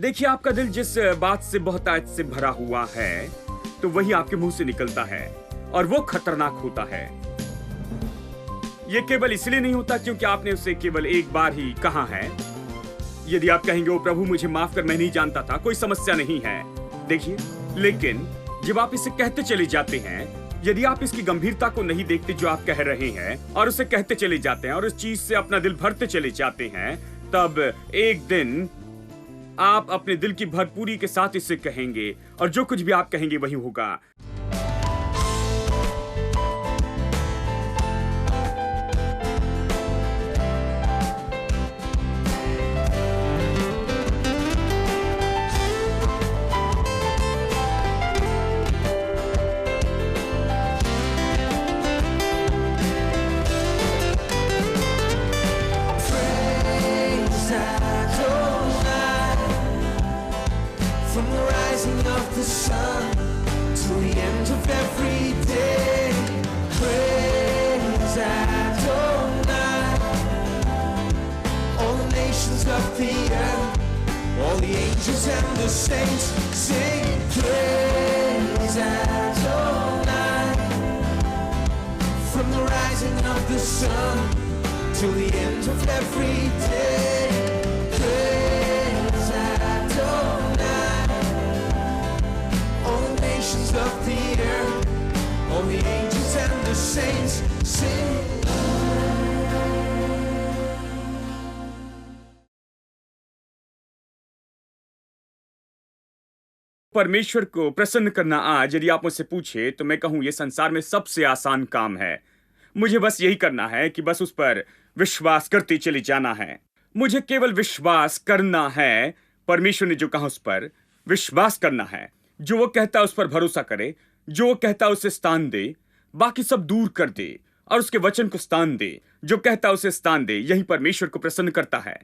देखिए, आपका दिल जिस बात से बहुतायत से भरा हुआ है, तो वही आपके मुंह से निकलता है और वो खतरनाक होता है। ये केवल इसलिए नहीं होता क्योंकि आपने उसे केवल एक बार ही कहा है। यदि आप कहेंगे, ओ प्रभु मुझे माफ कर, मैं नहीं जानता था, कोई समस्या नहीं है। देखिए, लेकिन जब आप इसे कहते चले जाते हैं, यदि आप इसकी गंभीरता को नहीं देखते जो आप कह रहे हैं और उसे कहते चले जाते हैं और उस चीज से अपना दिल भरते चले जाते हैं, तब एक दिन आप अपने दिल की भरपूरी के साथ इसे कहेंगे और जो कुछ भी आप कहेंगे वही होगा। From the rising of the sun to the end of every day, praise Adonai. All the nations of the earth, all the angels and the saints sing praise Adonai. From the rising of the sun to the end of every day, praise Adonai. All the nations of the earth, all the angels and the saints sing. परमेश्वर को प्रसन्न करना आज यदि आप मुझसे पूछे तो मैं कहूं ये संसार में सबसे आसान काम है। मुझे बस यही करना है कि बस उस पर विश्वास करते चले जाना है। मुझे केवल विश्वास करना है। परमेश्वर ने जो कहा उस पर विश्वास करना है। जो वो कहता है उस पर भरोसा करे, जो वो कहता है उसे स्थान दे, बाकी सब दूर कर दे और उसके वचन को स्थान दे। जो कहता है उसे स्थान दे, यही परमेश्वर को प्रसन्न करता है।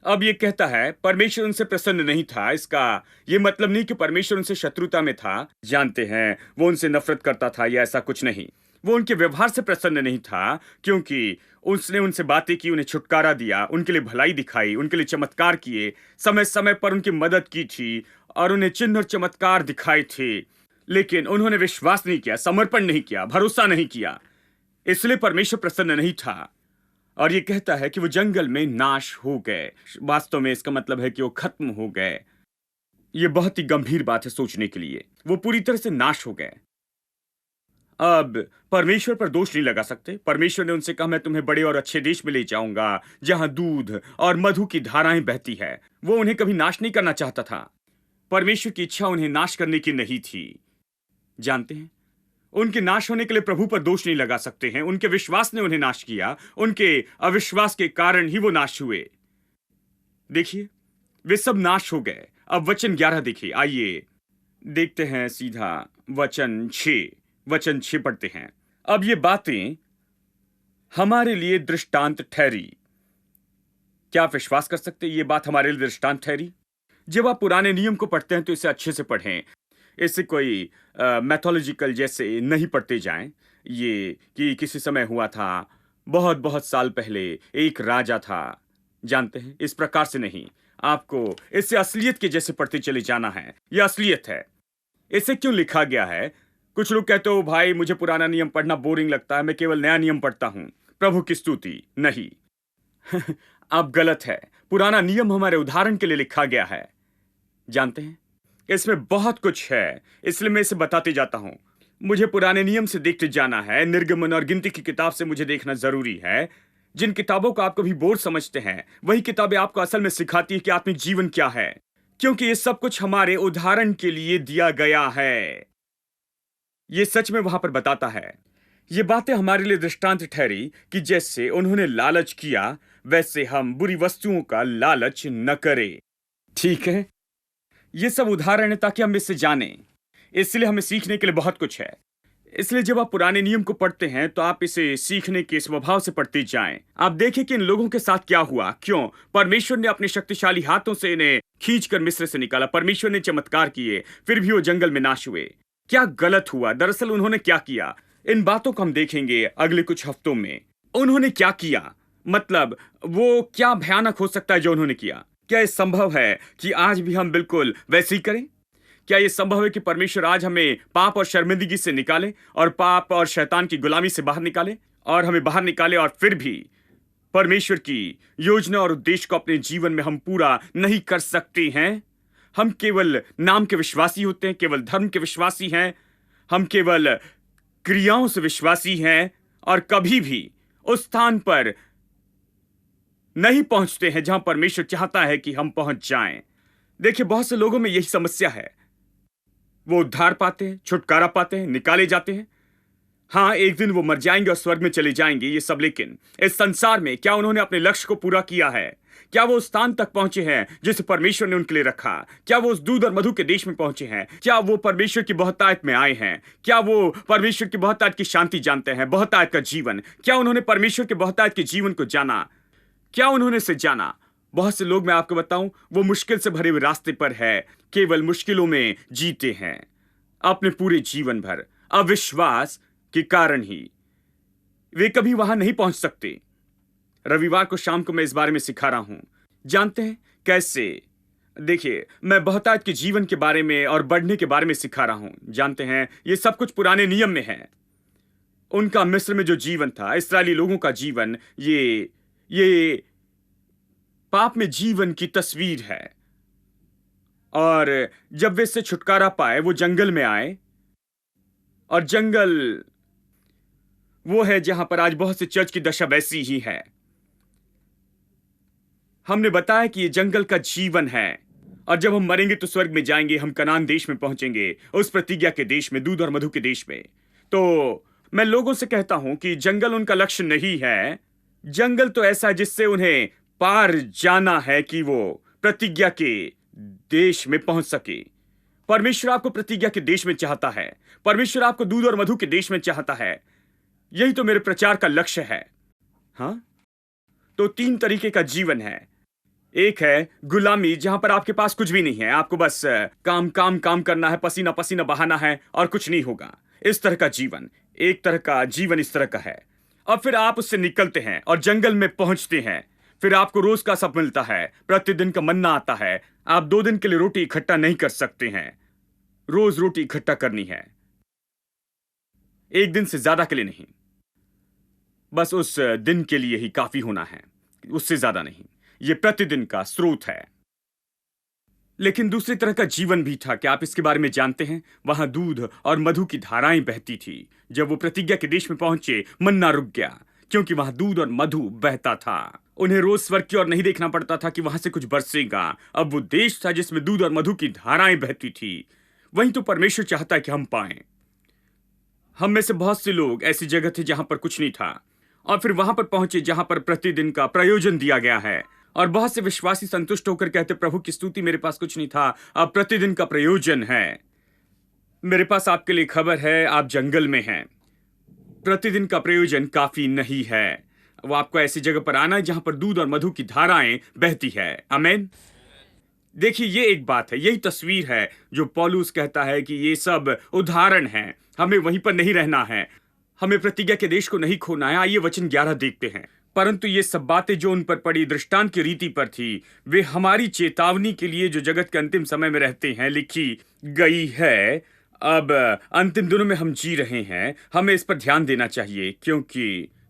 अब ये कहता है परमेश्वर उनसे प्रसन्न नहीं था, इसका ये मतलब नहीं कि परमेश्वर उनसे शत्रुता में था। जानते हैं, वो उनसे नफरत करता था या ऐसा कुछ नहीं। वो उनके व्यवहार से प्रसन्न नहीं था क्योंकि उसने उनसे बातें की, उन्हें छुटकारा दिया, उनके लिए भलाई दिखाई, उनके लिए चमत्कार किए, समय समय पर उनकी मदद की थी और उन्हें चिन्ह और चमत्कार दिखाए थे। लेकिन उन्होंने विश्वास नहीं किया, समर्पण नहीं किया, भरोसा नहीं किया, इसलिए परमेश्वर प्रसन्न नहीं था। और ये कहता है कि वो जंगल में नाश हो गए। वास्तव में इसका मतलब है कि वो खत्म हो गए। ये बहुत ही गंभीर बात है सोचने के लिए। वो पूरी तरह से नाश हो गए। अब परमेश्वर पर दोष नहीं लगा सकते। परमेश्वर ने उनसे कहा, मैं तुम्हें बड़े और अच्छे देश में ले जाऊंगा जहां दूध और मधु की धाराएं बहती है। वो उन्हें कभी नाश नहीं करना चाहता था। परमेश्वर की इच्छा उन्हें नाश करने की नहीं थी। जानते हैं, उनके नाश होने के लिए प्रभु पर दोष नहीं लगा सकते हैं। उनके विश्वास ने उन्हें नाश किया। उनके अविश्वास के कारण ही वो नाश हुए। देखिए, वे सब नाश हो गए। अब वचन 11 देखिए। आइए देखते हैं सीधा वचन 6 पढ़ते हैं। अब ये बातें हमारे लिए दृष्टांत ठहरी। क्या आप विश्वास कर सकते हैं ये बात हमारे लिए दृष्टांत ठहरी? जब आप पुराने नियम को पढ़ते हैं तो इसे अच्छे से पढ़ें। इससे कोई मैथोलॉजिकल जैसे नहीं पढ़ते जाएं। ये कि किसी समय हुआ था, बहुत बहुत साल पहले एक राजा था। जानते हैं, इस प्रकार से नहीं। आपको इससे असलियत के जैसे पढ़ते चले जाना है। यह असलियत है। इसे क्यों लिखा गया है? कुछ लोग कहते हो, भाई मुझे पुराना नियम पढ़ना बोरिंग लगता है, मैं केवल नया नियम पढ़ता हूं। प्रभु की स्तुति। नहीं आप गलत है। पुराना नियम हमारे उदाहरण के लिए लिखा गया है। जानते हैं, इसमें बहुत कुछ है, इसलिए मैं इसे बताते जाता हूं। मुझे पुराने नियम से देखते जाना है। निर्गमन और गिनती की किताब से मुझे देखना जरूरी है। जिन किताबों को आप कभी बोर समझते हैं, वही किताबें आपको असल में सिखाती है कि आत्मिक जीवन क्या है, क्योंकि ये सब कुछ हमारे उदाहरण के लिए दिया गया है। ये सच में वहां पर बताता है। ये बातें हमारे लिए दृष्टांत ठहरी कि जैसे उन्होंने लालच किया, वैसे हम बुरी वस्तुओं का लालच न करें। ठीक है, ये सब उदाहरण है ताकि हम इससे जानें। इसलिए हमें सीखने के लिए बहुत कुछ है। इसलिए जब आप पुराने नियम को पढ़ते हैं तो आप इसे सीखने के स्वभाव से पढ़ते जाएं। आप देखें कि इन लोगों के साथ क्या हुआ। क्यों? परमेश्वर ने अपने शक्तिशाली हाथों से इन्हें खींचकर मिस्र से निकाला। परमेश्वर ने चमत्कार किए, फिर भी वो जंगल में नाश हुए। क्या गलत हुआ? दरअसल उन्होंने क्या किया, इन बातों को हम देखेंगे अगले कुछ हफ्तों में। उन्होंने क्या किया, मतलब वो क्या भयानक हो सकता है जो उन्होंने किया। क्या ये संभव है कि आज भी हम बिल्कुल वैसे ही करें? क्या ये संभव है कि परमेश्वर आज हमें पाप और शर्मिंदगी से निकाले और पाप और शैतान की गुलामी से बाहर निकाले और हमें बाहर निकाले, और फिर भी परमेश्वर की योजना और उद्देश्य को अपने जीवन में हम पूरा नहीं कर सकते हैं? हम केवल नाम के विश्वासी होते हैं, केवल धर्म के विश्वासी हैं, हम केवल क्रियाओं से विश्वासी हैं और कभी भी उस स्थान पर नहीं पहुंचते हैं जहां परमेश्वर चाहता है कि हम पहुंच जाएं। देखिए, बहुत से लोगों में यही समस्या है। वो उद्धार पाते हैं, छुटकारा पाते हैं, निकाले जाते हैं। हाँ, एक दिन वो मर जाएंगे और स्वर्ग में चले जाएंगे, ये सब, लेकिन इस संसार में क्या उन्होंने अपने लक्ष्य को पूरा किया है? क्या वो उस स्थान तक पहुंचे हैं जिसे परमेश्वर ने उनके लिए रखा? क्या वो उस दूध और मधु के देश में पहुंचे हैं? क्या वो परमेश्वर की बहुतायत में आए हैं? क्या वो परमेश्वर की बहुतायत की शांति जानते हैं, बहुतायत का जीवन? क्या उन्होंने परमेश्वर के बहुतायत के जीवन को जाना? क्या उन्होंने इसे जाना? बहुत से लोग, मैं आपको बताऊं, वो मुश्किल से भरे हुए रास्ते पर है, केवल मुश्किलों में जीते हैं अपने पूरे जीवन भर। अविश्वास के कारण ही वे कभी वहां नहीं पहुंच सकते। रविवार को शाम को मैं इस बारे में सिखा रहा हूं। जानते हैं कैसे? देखिए, मैं बहुतायत के जीवन के बारे में और बढ़ने के बारे में सिखा रहा हूं। जानते हैं, ये सब कुछ पुराने नियम में है। उनका मिस्र में जो जीवन था, इस्राएली लोगों का जीवन, ये पाप में जीवन की तस्वीर है। और जब वे इससे छुटकारा पाए, वो जंगल में आए, और जंगल वो है जहां पर आज बहुत से चर्च की दशा वैसी ही है। हमने बताया कि ये जंगल का जीवन है, और जब हम मरेंगे तो स्वर्ग में जाएंगे, हम कनान देश में पहुंचेंगे, उस प्रतिज्ञा के देश में, दूध और मधु के देश में। तो मैं लोगों से कहता हूं कि जंगल उनका लक्ष्य नहीं है। जंगल तो ऐसा है जिससे उन्हें पार जाना है कि वो प्रतिज्ञा के देश में पहुंच सके। परमेश्वर आपको प्रतिज्ञा के देश में चाहता है। परमेश्वर आपको दूध और मधु के देश में चाहता है। यही तो मेरे प्रचार का लक्ष्य है। हाँ, तो 3 तरीके का जीवन है। एक है गुलामी, जहां पर आपके पास कुछ भी नहीं है, आपको बस काम काम काम करना है, पसीना पसीना बहाना है और कुछ नहीं होगा। इस तरह का जीवन, एक तरह का जीवन इस तरह का है। और फिर आप उससे निकलते हैं और जंगल में पहुंचते हैं। फिर आपको रोज का सब मिलता है, प्रतिदिन का मन्ना आता है। आप 2 दिन के लिए रोटी इकट्ठा नहीं कर सकते हैं, रोज रोटी इकट्ठा करनी है, 1 दिन से ज्यादा के लिए नहीं। बस उस दिन के लिए ही काफी होना है, उससे ज्यादा नहीं। यह प्रतिदिन का स्रोत है। लेकिन दूसरी तरह का जीवन भी था। क्या आप इसके बारे में जानते हैं? वहां दूध और मधु की धाराएं बहती थी। जब वो प्रतिज्ञा के देश में पहुंचे, मन्ना रुक गया, क्योंकि वहां दूध और मधु बहता था। उन्हें रोज स्वर्ग की ओर नहीं देखना पड़ता था कि वहां से कुछ बरसेगा। अब वो देश था जिसमें दूध और मधु की धाराएं बहती थी। वहीं तो परमेश्वर चाहता है कि हम पाएं। हम में से बहुत से लोग ऐसी जगह थे जहां पर कुछ नहीं था, और फिर वहां पर पहुंचे जहां पर प्रतिदिन का प्रयोजन दिया गया है। और बहुत से विश्वासी संतुष्ट होकर कहते, प्रभु की स्तुति, मेरे पास कुछ नहीं था, अब प्रतिदिन का प्रयोजन है। मेरे पास आपके लिए खबर है, आप जंगल में हैं। प्रतिदिन का प्रयोजन काफी नहीं है। वो आपको ऐसी जगह पर आना है जहां पर दूध और मधु की धाराएं बहती है। आमीन। देखिए, ये एक बात है, यही तस्वीर है जो पौलुस कहता है कि ये सब उदाहरण हैं। हमें वहीं पर नहीं रहना है, हमें प्रतिज्ञा के देश को नहीं खोना है। आइए वचन 11 देखते हैं। परंतु ये सब बातें जो उन पर पड़ी दृष्टांत की रीति पर थी, वे हमारी चेतावनी के लिए जो जगत के अंतिम समय में रहते हैं लिखी गई है। अब अंतिम दिनों में हम जी रहे हैं, हमें इस पर ध्यान देना चाहिए,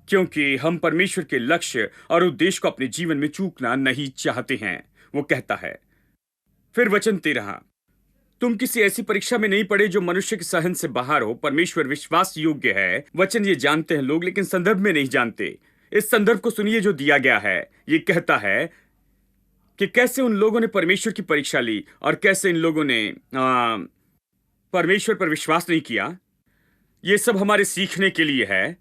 क्योंकि हम परमेश्वर के लक्ष्य और उद्देश्य को अपने जीवन में चूकना नहीं चाहते हैं। वो कहता है फिर वचन 13, तुम किसी ऐसी परीक्षा में नहीं पड़े जो मनुष्य के सहन से बाहर हो। परमेश्वर विश्वास योग्य है। वचन ये जानते हैं लोग, लेकिन संदर्भ में नहीं जानते। इस संदर्भ को सुनिए जो दिया गया है। ये कहता है कि कैसे उन लोगों ने परमेश्वर की परीक्षा ली और कैसे इन लोगों ने परमेश्वर पर विश्वास नहीं किया। ये सब हमारे सीखने के लिए है,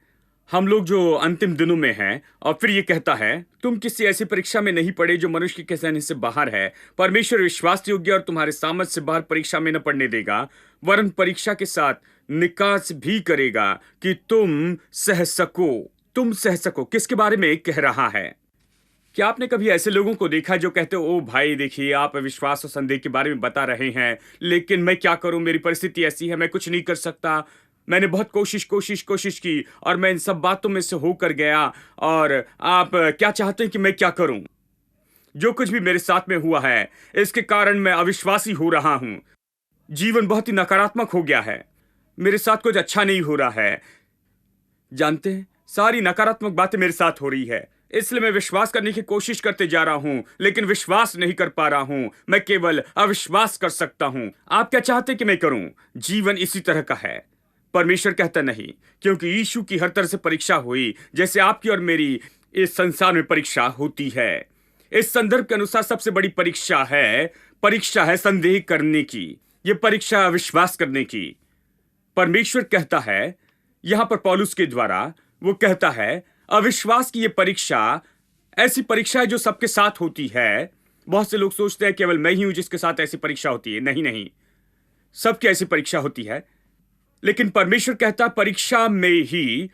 हम लोग जो अंतिम दिनों में हैं। और फिर ये कहता है, तुम किसी ऐसी परीक्षा में नहीं पड़े जो मनुष्य के सहने से बाहर है। परमेश्वर विश्वास योग्य और तुम्हारे सामर्थ से बाहर परीक्षा में न पड़ने देगा, वरन परीक्षा के साथ निकास भी करेगा कि तुम सह सको। तुम सह सको किसके बारे में कह रहा है? क्या आपने कभी ऐसे लोगों को देखा जो कहते हो, ओ भाई देखिए, आप विश्वास और संदेह के बारे में बता रहे हैं, लेकिन मैं क्या करूं, मेरी परिस्थिति ऐसी है, मैं कुछ नहीं कर सकता। मैंने बहुत कोशिश की और मैं इन सब बातों में से होकर गया, और आप क्या चाहते हैं कि मैं क्या करूं? जो कुछ भी मेरे साथ में हुआ है, इसके कारण मैं अविश्वासी हो रहा हूं। जीवन बहुत ही नकारात्मक हो गया है। मेरे साथ कुछ अच्छा नहीं हो रहा है। जानते हैं, सारी नकारात्मक बातें मेरे साथ हो रही है, इसलिए मैं विश्वास करने की कोशिश करते जा रहा हूं, लेकिन विश्वास नहीं कर पा रहा हूं। मैं केवल अविश्वास कर सकता हूं। आप क्या चाहते कि मैं करूं? जीवन इसी तरह का है। परमेश्वर कहता नहीं, क्योंकि यीशु की हर तरह से परीक्षा हुई, जैसे आपकी और मेरी इस संसार में परीक्षा होती है। इस संदर्भ के अनुसार सबसे बड़ी परीक्षा है संदेह करने की। यह परीक्षा विश्वास करने की। परमेश्वर कहता है यहां पर पौलुस के द्वारा, वो कहता है अविश्वास की यह परीक्षा ऐसी परीक्षा है जो सबके साथ होती है। बहुत से लोग सोचते हैं केवल मैं ही हूं जिसके साथ ऐसी परीक्षा होती है। नहीं नहीं, सबकी ऐसी परीक्षा होती है, लेकिन परमेश्वर कहता है परीक्षा में ही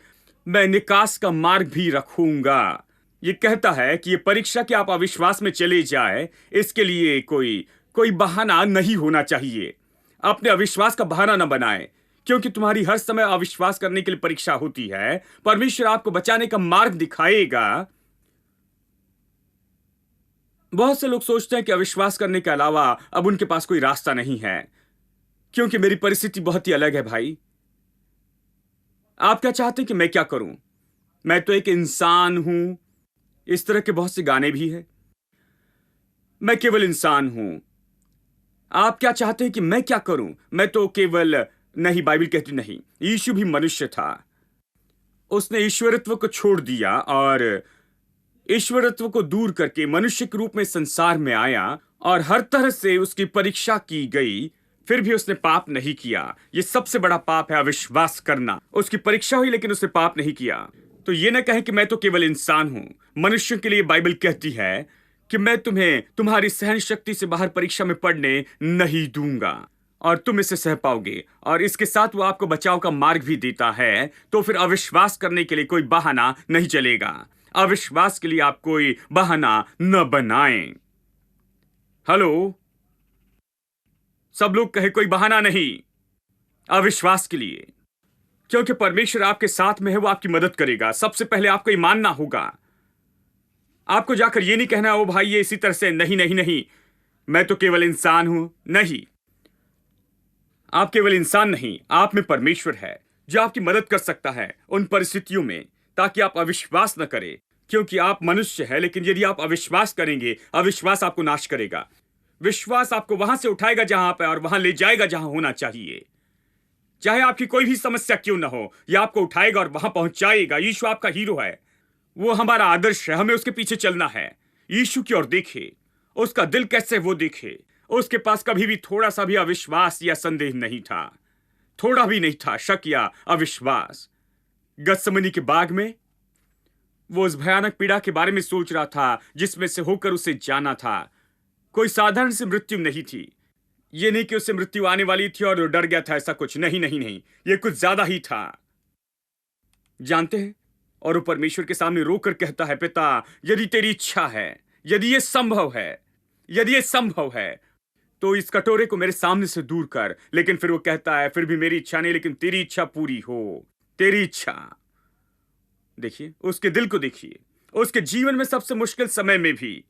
मैं निकास का मार्ग भी रखूंगा। यह कहता है कि यह परीक्षा कि आप अविश्वास में चले जाए, इसके लिए कोई बहाना नहीं होना चाहिए। अपने अविश्वास का बहाना न बनाएं, क्योंकि तुम्हारी हर समय अविश्वास करने के लिए परीक्षा होती है। परमेश्वर आपको बचाने का मार्ग दिखाएगा। बहुत से लोग सोचते हैं कि अविश्वास करने के अलावा अब उनके पास कोई रास्ता नहीं है, क्योंकि मेरी परिस्थिति बहुत ही अलग है। भाई, आप क्या चाहते हैं कि मैं क्या करूं? मैं तो एक इंसान हूं। इस तरह के बहुत से गाने भी हैं। मैं केवल इंसान हूं। आप क्या चाहते हैं कि मैं क्या करूं? मैं तो केवल नहीं, बाइबल कहती नहीं। यीशु भी मनुष्य था। उसने ईश्वरत्व को छोड़ दिया और ईश्वरत्व को दूर करके मनुष्य के रूप में संसार में आया और हर तरह से उसकी परीक्षा की गई, फिर भी उसने पाप नहीं किया। यह सबसे बड़ा पाप है, अविश्वास करना। उसकी परीक्षा हुई लेकिन उसने पाप नहीं किया। तो यह न कहे कि मैं तो केवल इंसान हूं। मनुष्यों के लिए बाइबल कहती है कि मैं तुम्हें तुम्हारी सहन शक्ति से बाहर परीक्षा में पड़ने नहीं दूंगा और तुम इसे सह पाओगे। और इसके साथ वो आपको बचाव का मार्ग भी देता है। तो फिर अविश्वास करने के लिए कोई बहाना नहीं चलेगा। अविश्वास के लिए आप कोई बहाना न बनाएं। हेलो, सब लोग कहे कोई बहाना नहीं अविश्वास के लिए, क्योंकि परमेश्वर आपके साथ में है। वो आपकी मदद करेगा। सबसे पहले आपको ये मानना होगा। आपको जाकर ये नहीं कहना ओ भाई ये इसी तरह से, नहीं नहीं नहीं, मैं तो केवल इंसान हूं। नहीं, आप केवल इंसान नहीं, आप में परमेश्वर है जो आपकी मदद कर सकता है उन परिस्थितियों में, ताकि आप अविश्वास न करें। क्योंकि आप मनुष्य है, लेकिन यदि आप अविश्वास करेंगे, अविश्वास आपको नाश करेगा। विश्वास आपको वहां से उठाएगा जहां पे और वहां ले जाएगा जहां होना चाहिए। चाहे आपकी कोई भी समस्या क्यों ना हो, यह आपको उठाएगा और वहां पहुंचाएगा। यीशु आपका हीरो है। वो हमारा आदर्श है। हमें उसके पीछे चलना है। यीशु की ओर देखे, उसका दिल कैसे वो देखे। उसके पास कभी भी थोड़ा सा भी अविश्वास या संदेह नहीं था। थोड़ा भी नहीं था शक या अविश्वास। गत्समनी के बाग में वो उस भयानक पीड़ा के बारे में सोच रहा था जिसमें से होकर उसे जाना था। कोई साधारण सी मृत्यु नहीं थी। ये नहीं कि उसे मृत्यु आने वाली थी और डर गया था, ऐसा कुछ नहीं नहीं नहीं, ये कुछ ज्यादा ही था। जानते हैं, और वो परमेश्वर के सामने रोकर कहता है, पिता यदि तेरी इच्छा है, यदि ये संभव है, यदि ये संभव है तो इस कटोरे को मेरे सामने से दूर कर। लेकिन फिर वो कहता है फिर भी मेरी इच्छा नहीं, लेकिन तेरी इच्छा पूरी हो। तेरी इच्छा। देखिए उसके दिल को, देखिए उसके जीवन में सबसे मुश्किल समय में भी,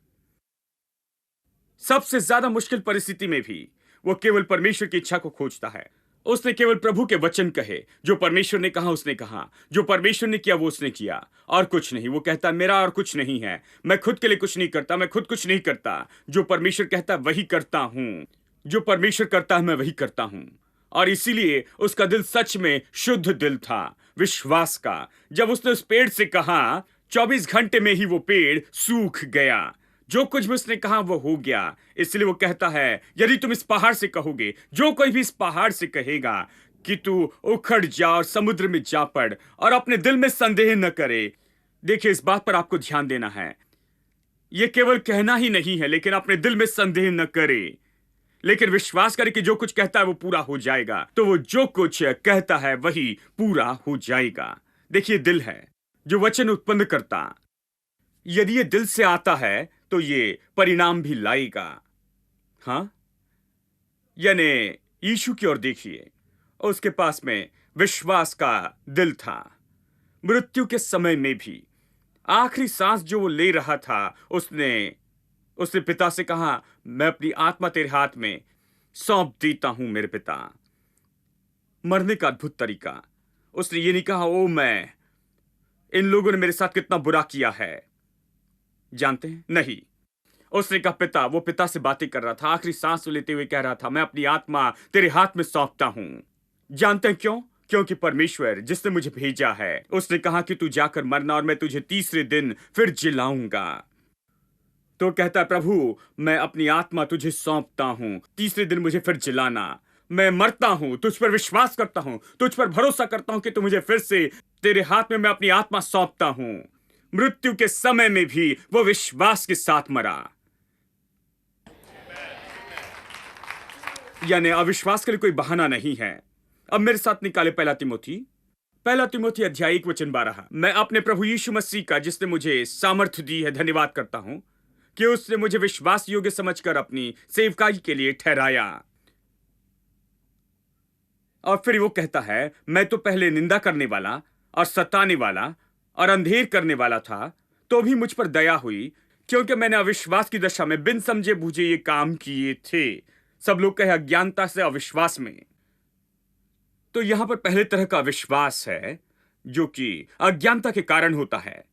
सबसे ज्यादा मुश्किल परिस्थिति में भी वो केवल परमेश्वर की इच्छा को खोजता है। उसने केवल प्रभु के वचन कहे। जो परमेश्वर ने कहा उसने कहा, जो परमेश्वर ने किया वो उसने किया, और कुछ नहीं। वो कहता मेरा और कुछ नहीं है, मैं खुद के लिए कुछ नहीं करता, मैं खुद कुछ नहीं करता। जो परमेश्वर कहता वही करता हूं। जो परमेश्वर करता है मैं वही करता हूं। और इसीलिए उसका दिल सच में शुद्ध दिल था, विश्वास का। जब उसने उस पेड़ से कहा, 24 घंटे में ही वो पेड़ सूख गया। जो कुछ भी उसने कहा वो हो गया। इसलिए वो कहता है यदि तुम इस पहाड़ से कहोगे, जो कोई भी इस पहाड़ से कहेगा कि तू उखड़ जा और समुद्र में जा पड़, और अपने दिल में संदेह न करे। देखिए इस बात पर आपको ध्यान देना है। यह केवल कहना ही नहीं है, लेकिन अपने दिल में संदेह न करे, लेकिन विश्वास करे कि जो कुछ कहता है वो पूरा हो जाएगा। तो वो जो कुछ कहता है वही पूरा हो जाएगा। देखिए दिल है जो वचन उत्पन्न करता। यदि ये दिल से आता है तो ये परिणाम भी लाएगा। हां, यानी यीशु की ओर देखिए, उसके पास में विश्वास का दिल था। मृत्यु के समय में भी, आखिरी सांस जो वो ले रहा था, उसने उसने पिता से कहा, मैं अपनी आत्मा तेरे हाथ में सौंप देता हूं मेरे पिता। मरने का अद्भुत तरीका। उसने ये नहीं कहा, ओ मैं, इन लोगों ने मेरे साथ कितना बुरा किया है, जानते हैं? नहीं, उसने कहा पिता। वो पिता से बातें कर रहा था, आखिरी सांस लेते हुए कह रहा था, मैं अपनी आत्मा तेरे हाथ में सौंपता हूं। जानते हैं क्यों? क्योंकि परमेश्वर जिसने मुझे भेजा है, उसने कहा कि तू जाकर मरना और मैं तुझे तीसरे दिन फिर जिलाऊंगा। तो कहता है, प्रभु मैं अपनी आत्मा तुझे सौंपता हूं, तीसरे दिन मुझे फिर जिलाना। मैं मरता हूं, तुझ पर विश्वास करता हूं, तुझ पर भरोसा करता हूं कि तू मुझे फिर से तेरे हाथ में मैं अपनी आत्मा सौंपता हूं। मृत्यु के समय में भी वो विश्वास के साथ मरा। यानी अविश्वास के लिए कोई बहाना नहीं है। अब मेरे साथ निकाले पहला तिमोथी अध्याय 1 वचन 12। मैं अपने प्रभु यीशु मसीह का, जिसने मुझे सामर्थ्य दी है, धन्यवाद करता हूं कि उसने मुझे विश्वास योग्य समझकर अपनी सेवकाई के लिए ठहराया। और फिर वो कहता है, मैं तो पहले निंदा करने वाला और सताने वाला और अंधेर करने वाला था, तो भी मुझ पर दया हुई, क्योंकि मैंने अविश्वास की दशा में बिन समझे बूझे ये काम किए थे। सब लोग कहे अज्ञानता से, अविश्वास में। तो यहां पर पहले तरह का अविश्वास है जो कि अज्ञानता के कारण होता है।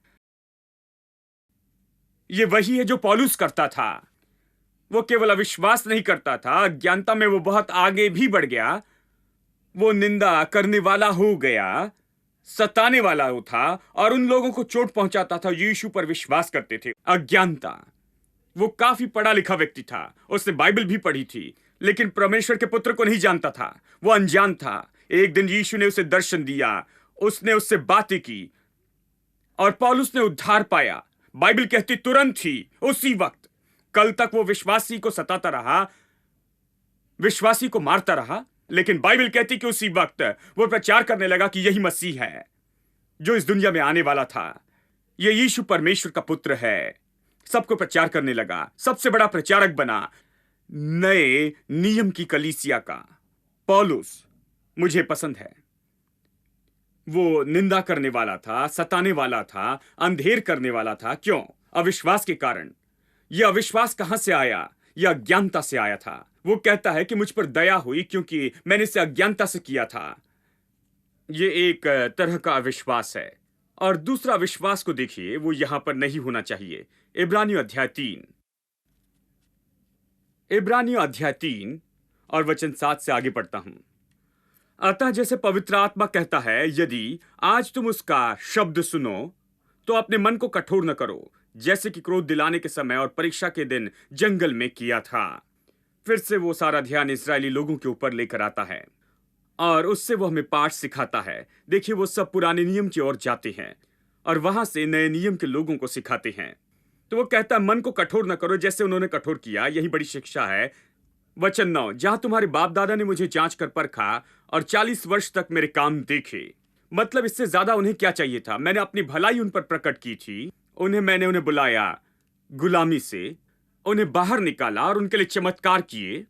ये वही है जो पौलुस करता था। वो केवल अविश्वास नहीं करता था, अज्ञानता में वो बहुत आगे भी बढ़ गया। वो निंदा करने वाला हो गया, सताने वाला वो था और उन लोगों को चोट पहुंचाता था यीशु पर विश्वास करते थे। अज्ञानता। वो काफी पढ़ा लिखा व्यक्ति था, उसने बाइबल भी पढ़ी थी, लेकिन परमेश्वर के पुत्र को नहीं जानता था। वो अनजान था। एक दिन यीशु ने उसे दर्शन दिया, उसने उससे बातें की और पौलुस ने उद्धार पाया। बाइबल कहती तुरंत ही, उसी वक्त। कल तक वो विश्वासी को सताता रहा, विश्वासी को मारता रहा, लेकिन बाइबल कहती कि उसी वक्त वो प्रचार करने लगा कि यही मसीह है जो इस दुनिया में आने वाला था। ये यीशु परमेश्वर का पुत्र है। सबको प्रचार करने लगा, सबसे बड़ा प्रचारक बना नए नियम की कलीसिया का। पौलुस मुझे पसंद है। वो निंदा करने वाला था, सताने वाला था, अंधेर करने वाला था। क्यों? अविश्वास के कारण। यह अविश्वास कहां से आया? यह अज्ञानता से आया था। वो कहता है कि मुझ पर दया हुई क्योंकि मैंने इसे अज्ञानता से किया था। यह एक तरह का अविश्वास है। और दूसरा विश्वास को देखिए, वो यहां पर नहीं होना चाहिए। इब्रानियों अध्याय 3 और वचन 7 से आगे पढ़ता हूं। अतः जैसे पवित्र आत्मा कहता है, यदि आज तुम उसका शब्द सुनो तो अपने मन को कठोर न करो, जैसे कि क्रोध दिलाने के समय और परीक्षा के दिन जंगल में किया था। फिर से वो सारा ध्यान इस्राएली लोगों के ऊपर लेकर आता है और उससे वो हमें पाठ सिखाता है। देखिए, वो सब पुराने नियम की ओर जाते हैं और वहां से नए नियम के लोगों को सिखाते हैं। तो वो कहता है, मन को कठोर न करो जैसे उन्होंने कठोर किया। यही बड़ी शिक्षा है। वचन 9, जहां तुम्हारे बाप दादा ने मुझे जांच कर परखा और 40 वर्ष तक मेरे काम देखे। मतलब इससे ज्यादा उन्हें क्या चाहिए था? मैंने अपनी भलाई उन पर प्रकट की थी। मैंने उन्हें बुलाया गुलामी से, उन्हें बाहर निकाला और उनके लिए चमत्कार किए।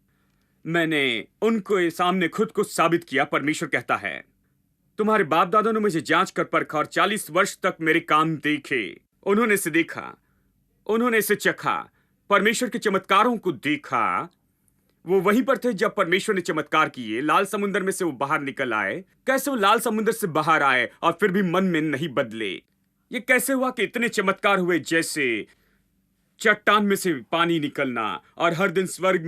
मैंने उनके सामने खुद को साबित किया। परमेश्वर कहता है, तुम्हारे बाप दादा ने मुझे जांच कर परखा और 40 वर्ष तक मेरे काम देखे। उन्होंने इसे देखा, उन्होंने इसे चखा, परमेश्वर के चमत्कारों को देखा। वो वहीं पर थे जब परमेश्वर ने चमत्कार किए। लाल समुद्र में से वो बाहर निकल आए। कैसे वो लाल समुद्र से बाहर आए और फिर भी मन में नहीं बदले? ये कैसे हुआ कि इतने चमत्कार हुए, जैसे चट्टान में से पानी निकलना और हर दिन स्वर्ग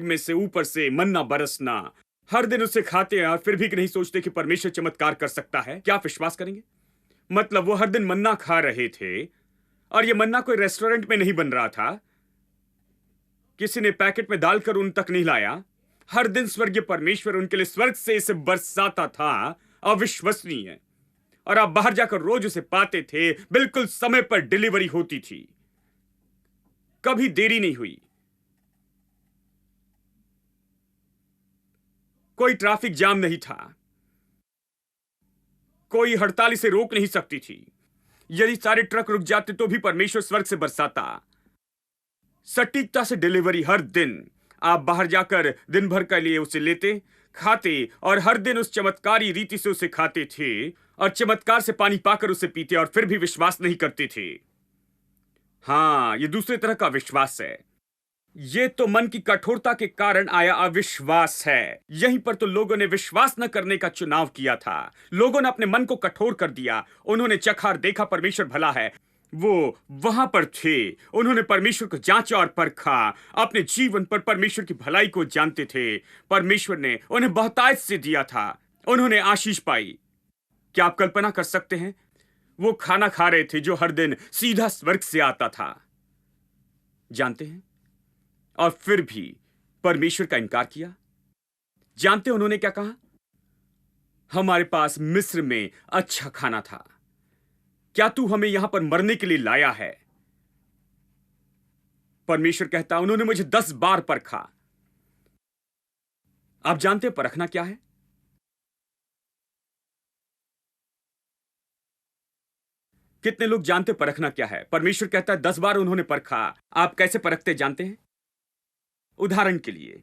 में से ऊपर से मन्ना बरसना। हर दिन उसे खाते हैं और फिर भी नहीं सोचते कि परमेश्वर चमत्कार कर सकता है। क्या आप विश्वास करेंगे? मतलब वो हर दिन मन्ना खा रहे थे और ये मन्ना कोई रेस्टोरेंट में नहीं बन रहा था, किसी ने पैकेट में डालकर उन तक नहीं लाया। हर दिन स्वर्गीय परमेश्वर उनके लिए स्वर्ग से इसे बरसाता था। अविश्वसनीय। और आप बाहर जाकर रोज उसे पाते थे। बिल्कुल समय पर डिलीवरी होती थी, कभी देरी नहीं हुई। कोई ट्रैफिक जाम नहीं था, कोई हड़ताल इसे रोक नहीं सकती थी। यदि सारे ट्रक रुक जाते तो भी परमेश्वर स्वर्ग से बरसाता। सटीकता से डिलीवरी हर दिन। आप बाहर जाकर दिन भर के लिए उसे लेते, खाते और हर दिन उस चमत्कारी रीति से उसे खाते थे और चमत्कार से पानी पाकर उसे पीते और फिर भी विश्वास नहीं करते थे। हाँ, ये दूसरे तरह का विश्वास है। ये तो मन की कठोरता के कारण आया अविश्वास है। यहीं पर तो लोगों ने विश्वास न करने का चुनाव किया था। लोगों ने अपने मन को कठोर कर दिया। उन्होंने चखा और देखा परमेश्वर भला है। वो वहां पर थे। उन्होंने परमेश्वर को जांचा और परखा। अपने जीवन पर परमेश्वर की भलाई को जानते थे। परमेश्वर ने उन्हें बहुतायत से दिया था। उन्होंने आशीष पाई। क्या आप कल्पना कर सकते हैं? वो खाना खा रहे थे जो हर दिन सीधा स्वर्ग से आता था। जानते हैं? और फिर भी परमेश्वर का इनकार किया। जानते हैं उन्होंने क्या कहा? हमारे पास मिस्र में अच्छा खाना था। क्या तू हमें यहां पर मरने के लिए लाया है? परमेश्वर कहता, उन्होंने मुझे 10 बार परखा। आप जानते हैं परखना क्या है? कितने लोग जानते परखना क्या है? परमेश्वर कहता है 10 बार उन्होंने परखा। आप कैसे परखते जानते हैं? उदाहरण के लिए,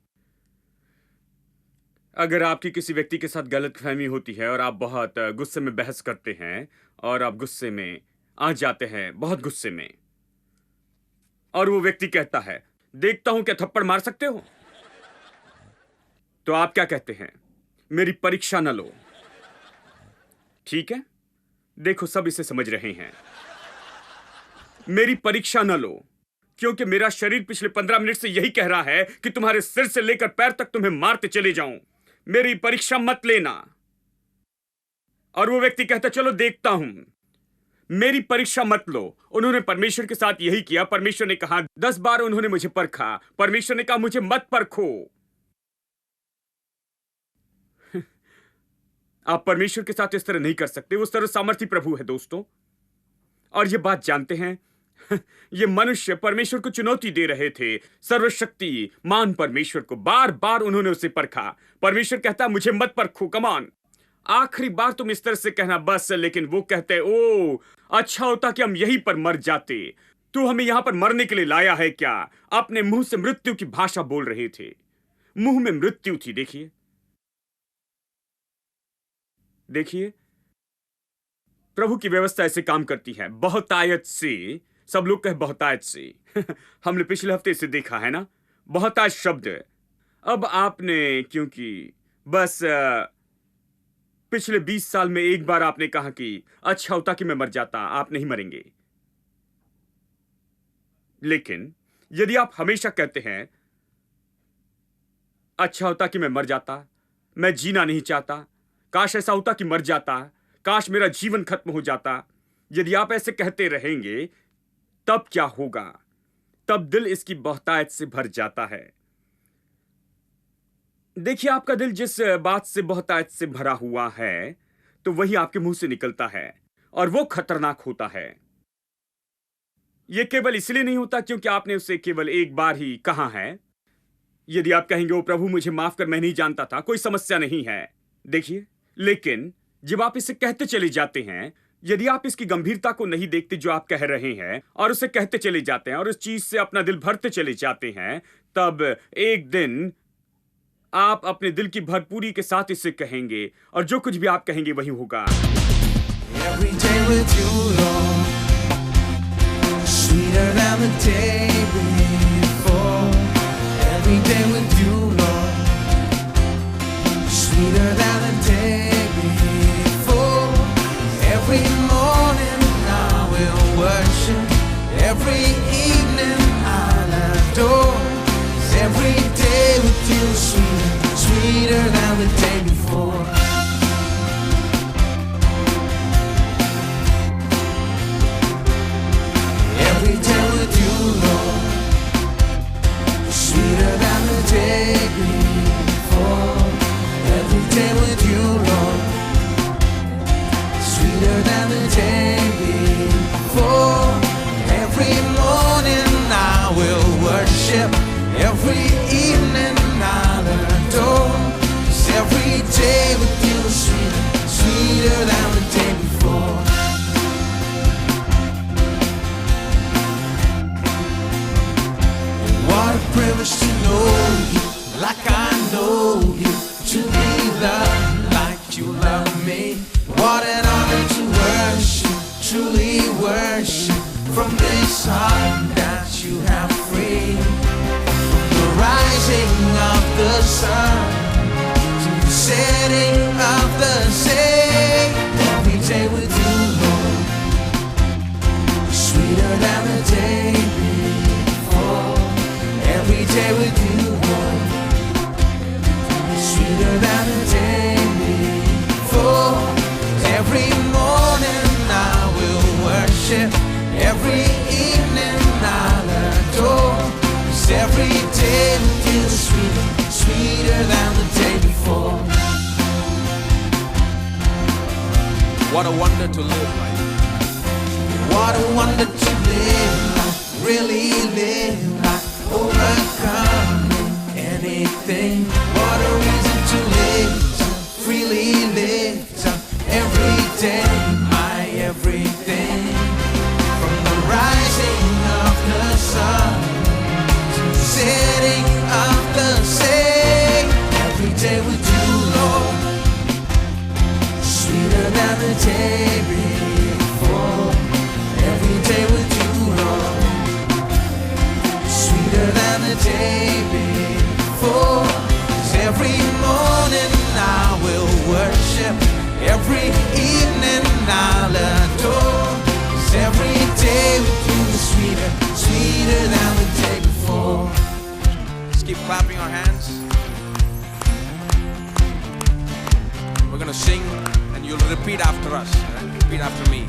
अगर आपकी किसी व्यक्ति के साथ गलतफहमी होती है और आप बहुत गुस्से में बहस करते हैं और आप गुस्से में आ जाते हैं, बहुत गुस्से में, और वो व्यक्ति कहता है, देखता हूं क्या थप्पड़ मार सकते हो, तो आप क्या कहते हैं? मेरी परीक्षा न लो। ठीक है, देखो सब इसे समझ रहे हैं। मेरी परीक्षा न लो, क्योंकि मेरा शरीर पिछले 15 मिनट से यही कह रहा है कि तुम्हारे सिर से लेकर पैर तक तुम्हें मारते चले जाऊं। मेरी परीक्षा मत लेना। और वो व्यक्ति कहता, चलो देखता हूं। मेरी परीक्षा मत लो। उन्होंने परमेश्वर के साथ यही किया। परमेश्वर ने कहा 10 बार उन्होंने मुझे परखा। परमेश्वर ने कहा मुझे मत परखो। आप परमेश्वर के साथ इस तरह नहीं कर सकते। वो सर्व सामर्थी प्रभु है दोस्तों। और ये बात जानते हैं, ये मनुष्य परमेश्वर को चुनौती दे रहे थे। सर्वशक्ति मान परमेश्वर को बार बार उन्होंने उसे परखा। परमेश्वर कहता मुझे मत परखो, कमान। आखिरी बार तुम इस तरह से कहना बस। लेकिन वो कहते, ओ अच्छा होता कि हम यहीं पर मर जाते। तू हमें यहां पर मरने के लिए लाया है क्या? अपने मुंह से मृत्यु की भाषा बोल रहे थे। मुंह में मृत्यु थी। देखिए देखिए, प्रभु की व्यवस्था ऐसे काम करती है, बहुतायत से। सब लोग कहे बहुतायत से। हमने पिछले हफ्ते इसे देखा है ना, बहुतायत शब्द। अब आपने, क्योंकि बस पिछले 20 साल में एक बार आपने कहा कि अच्छा होता कि मैं मर जाता। आप नहीं मरेंगे। लेकिन यदि आप हमेशा कहते हैं अच्छा होता कि मैं मर जाता, मैं जीना नहीं चाहता, काश ऐसा होता कि मर जाता, काश मेरा जीवन खत्म हो जाता, यदि आप ऐसे कहते रहेंगे, तब क्या होगा? तब दिल इसकी बहुतायत से भर जाता है। देखिए, आपका दिल जिस बात से बहुतायत से भरा हुआ है, तो वही आपके मुंह से निकलता है, और वो खतरनाक होता है। यह केवल इसलिए नहीं होता क्योंकि आपने उसे केवल एक बार ही कहा है। यदि आप कहेंगे ओ प्रभु मुझे माफ कर, मैं नहीं जानता था, कोई समस्या नहीं है। देखिए, लेकिन जब आप इसे कहते चले जाते हैं, यदि आप इसकी गंभीरता को नहीं देखते जो आप कह रहे हैं, और उसे कहते चले जाते हैं और उस चीज से अपना दिल भरते चले जाते हैं, तब एक दिन आप अपने दिल की भरपूरी के साथ इसे कहेंगे, और जो कुछ भी आप कहेंगे वही होगा। Every day with you, Lord, sweeter than the day before. Every day with you, Lord, sweeter than the day before. Every morning I will worship, every evening I'll adore. Every day with you, sweeter, sweeter than the day before. Every day with you, Lord, sweeter than the day before. Every day with you, Lord, sweeter than the day before. Every morning I will worship, every evening I'll adore. 'Cause every day with you, sweeter, sweeter than the day before. What a privilege to know you like I know you, to be loved like you love me. What an honor to worship, truly worship from this heart that you have freed. From the rising of the sun to the setting of the same. Every day with you, Lord, sweeter than the day before. Every day with you, Lord, sweeter than the day before. Every morning I will worship, every evening I'll adore. 'Cause every day with you is sweeter, sweeter than the day before. What a wonder to live like. What a wonder to live like, really live like, overcoming anything. What a reason to live, to freely live, to every day, my everything. From the rising of the sun to the setting of the same. Every day with you, Lord, sweeter than the day before. Every day with you, Lord, sweeter than the day before. 'Cause every morning I will worship, every evening I'll adore. 'Cause every day with you is sweeter, sweeter than the day before. Let's keep clapping our hands. We're gonna sing and you'll repeat after us. Right? Repeat after me.